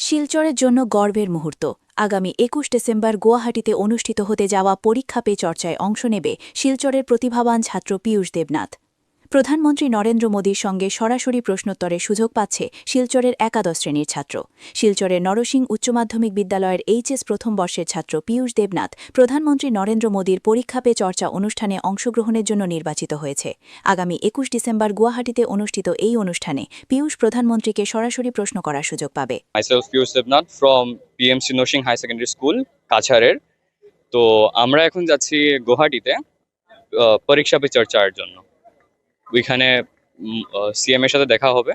শিলচরের জন্য গর্বের মুহূর্ত। আগামী ২১ ডিসেম্বর গুয়াহাটিতে অনুষ্ঠিত হতে যাওয়া পরীক্ষা পে চর্চায় অংশ নেবে শিলচরের প্রতিভাবান ছাত্র পীয়ূষ দেবনাথ। প্রধানমন্ত্রী নরেন্দ্র মোদীর সঙ্গে সরাসরি প্রশ্নোত্তরের সুযোগ পাচ্ছে শিলচরের একাদশ শ্রেণীর ছাত্র। শিলচরের নরসিং উচ্চ মাধ্যমিক বিদ্যালয়ের এইচএস প্রথম বর্ষের ছাত্র পীয়ূষ দেবনাথ প্রধানমন্ত্রী নরেন্দ্র মোদীর পরীক্ষা পে চর্চা অনুষ্ঠানে অংশগ্রহণের জন্য নির্বাচিত হয়েছে। আগামী ২১ ডিসেম্বর গুয়াহাটিতে অনুষ্ঠিত এই অনুষ্ঠানে পীয়ূষ প্রধানমন্ত্রীকে সরাসরি প্রশ্ন করার সুযোগ পাবে। Myself Piyush Devnath from PMC Noshing High Secondary School, কাছাড়ের। তো আমরা এখন যাচ্ছি গুয়াহাটিতে পরীক্ষা পে চর্চার জন্য। ওইখানে সিএম এর সাথে দেখা হবে,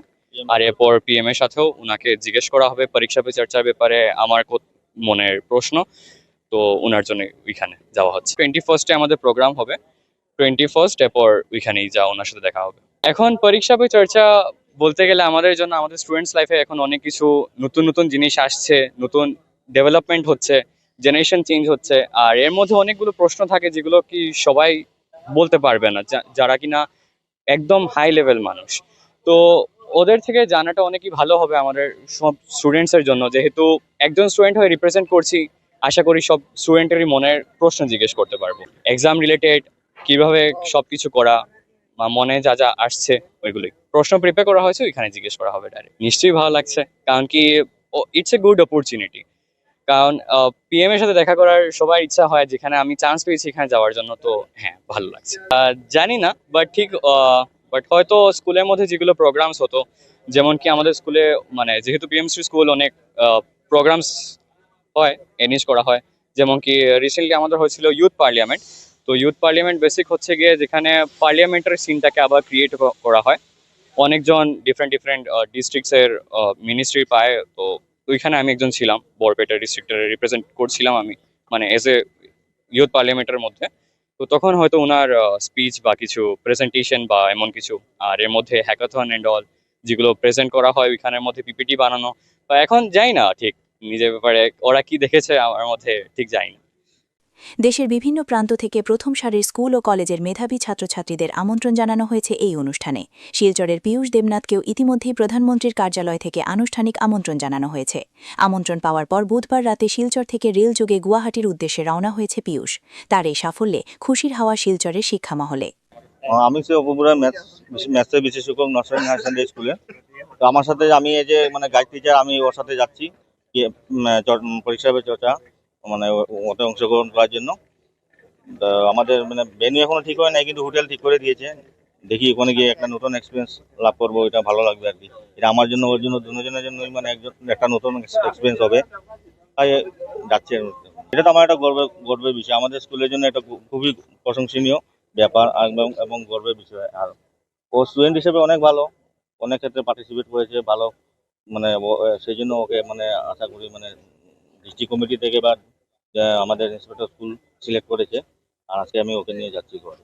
আর এরপর পিএম এর সাথেও ওনাকে জিজ্ঞেস করা হবে পরীক্ষা পে চর্চার ব্যাপারে আমার মনের প্রশ্ন। তো ওনার জন্য ওইখানে যাওয়া হচ্ছে। 21 আমাদের প্রোগ্রাম হবে, 21 এরপর ওইখানেই যা ওনার সাথে দেখা হবে। এখন পরীক্ষা পে চর্চা বলতে গেলে আমাদের জন্য, আমাদের স্টুডেন্টস লাইফে এখন অনেক কিছু নতুন নতুন জিনিস আসছে, নতুন ডেভেলপমেন্ট হচ্ছে, জেনারেশন চেঞ্জ হচ্ছে, আর এর মধ্যে অনেকগুলো প্রশ্ন থাকে যেগুলো কি সবাই বলতে পারবে না, যারা কিনা একদম হাই লেভেল মানুষ। তো ওদের থেকে জানাটা অনেকই ভালো হবে আমাদের সব স্টুডেন্টসের জন্য, যেহেতু একজন স্টুডেন্ট হয়ে রিপ্রেজেন্ট করছি। আশা করি সব স্টুডেন্টেরই মনের প্রশ্ন জিজ্ঞেস করতে পারবো, এক্সাম রিলেটেড কিভাবে সবকিছু করা বা মনে যা যা আসছে ওইগুলোই প্রশ্ন প্রিপেয়ার করা হয়েছে, ওইখানে জিজ্ঞেস করা হবে ডাইরেক্ট। নিশ্চয়ই ভালো লাগছে, কারণ কি ইটস এ গুড অপরচুনিটি। কারণ পিএম এর সাথে দেখা করার সবার ইচ্ছা হয়, যেখানে আমি চান্স পেয়েছি এখানে যাওয়ার জন্য। তো হ্যাঁ, ভালো লাগছে। জানি না, বাট হয়তো স্কুলের মধ্যে যেগুলো প্রোগ্রামস হতো, যেমন কি আমাদের স্কুলে, মানে যেহেতু পিএমসি স্কুল, অনেক প্রোগ্রামস হয়, এনএস করা হয়। যেমন কি রিসেন্টলি আমাদের হয়েছিল ইউথ পার্লামেন্ট। তো ইউথ পার্লামেন্ট বেসিক হচ্ছে গিয়ে যেখানে পার্লামেন্টের সিনটাকে আবার ক্রিয়েট করা হয়। অনেকজন ডিফারেন্ট ডিফারেন্ট ডিস্ট্রিক্টসের মিনিস্ট্রি পায়। তো ওইখানে আমি একজন ছিলাম, বরপেটা ডিস্ট্রিক্টের রিপ্রেজেন্ট করছিলাম আমি, মানে এজ এ ইউথ পার্লামেন্টের মধ্যে। তো তখন হয়তো ওনার স্পিচ বা কিছু প্রেজেন্টেশন বা এমন কিছু, আর এর মধ্যে হ্যাকাথন এন্ড অল যেগুলো প্রেজেন্ট করা হয়, ওইখানের মধ্যে পিপিটি বানানো। বা এখন যাই না ঠিক নিজের ব্যাপারে ওরা কি দেখেছে আমার মধ্যে ঠিক যাই না। দেশের বিভিন্ন প্রান্ত থেকে প্রথম সারির স্কুল ও কলেজের মেধাবী ছাত্রছাত্রীদের আমন্ত্রণ জানানো হয়েছে এই অনুষ্ঠানে। শিলচরের পীয়ূষ দেবনাথকেও ইতিমধ্যেই প্রধানমন্ত্রীর কার্যালয় থেকে আনুষ্ঠানিক আমন্ত্রণ জানানো হয়েছে। আমন্ত্রণ পাওয়ার পর বুধবার রাতে শিলচর থেকে রেলযোগে গুয়াহাটির উদ্দেশ্যে রওনা হয়েছে পীয়ূষ। তার এই সাফল্যে খুশির হাওয়া শিলচরের শিক্ষা মহলে। আমি সে অপুপুরা ম্যাথসের বিশেষ শিক্ষক নরসিং হায়ার সেকেন্ডারি স্কুলে। তো আমার সাথে আমি এই যে মানে গাইড টিচার, আমি ওর সাথে যাচ্ছি পরীক্ষা পে চর্চা মানে ওতে অংশগ্রহণ করার জন্য। তো আমাদের মানে ভেন্যু এখনো ঠিক হয় নাই, কিন্তু হোটেল ঠিক করে দিয়েছে। দেখি ওখানে গিয়ে একটা নতুন এক্সপিরিয়েন্স লাভ করবো, এটা ভালো লাগবে আর কি। এটা আমার জন্য, ওর জন্য, দুজনের জন্যই মানে একটা নতুন এক্সপিরিয়েন্স হবে, তাই যাচ্ছি। এটা তো আমার একটা গর্বের বিষয়, আমাদের স্কুলের জন্য এটা খুবই প্রশংসনীয় ব্যাপার এবং গর্বের বিষয়। আর ও স্টুডেন্ট হিসেবে অনেক ভালো, অনেক ক্ষেত্রে পার্টিসিপেট করেছে ভালো, মানে সেই জন্য ওকে মানে আশা করি মানে ডিস্ট্রিক্ট কমিটি থেকে বা আমাদের ইন্সপেক্টর স্কুল সিলেক্ট করেছে। আর আজকে আমি ওকে নিয়ে যাচ্ছি ঘরে।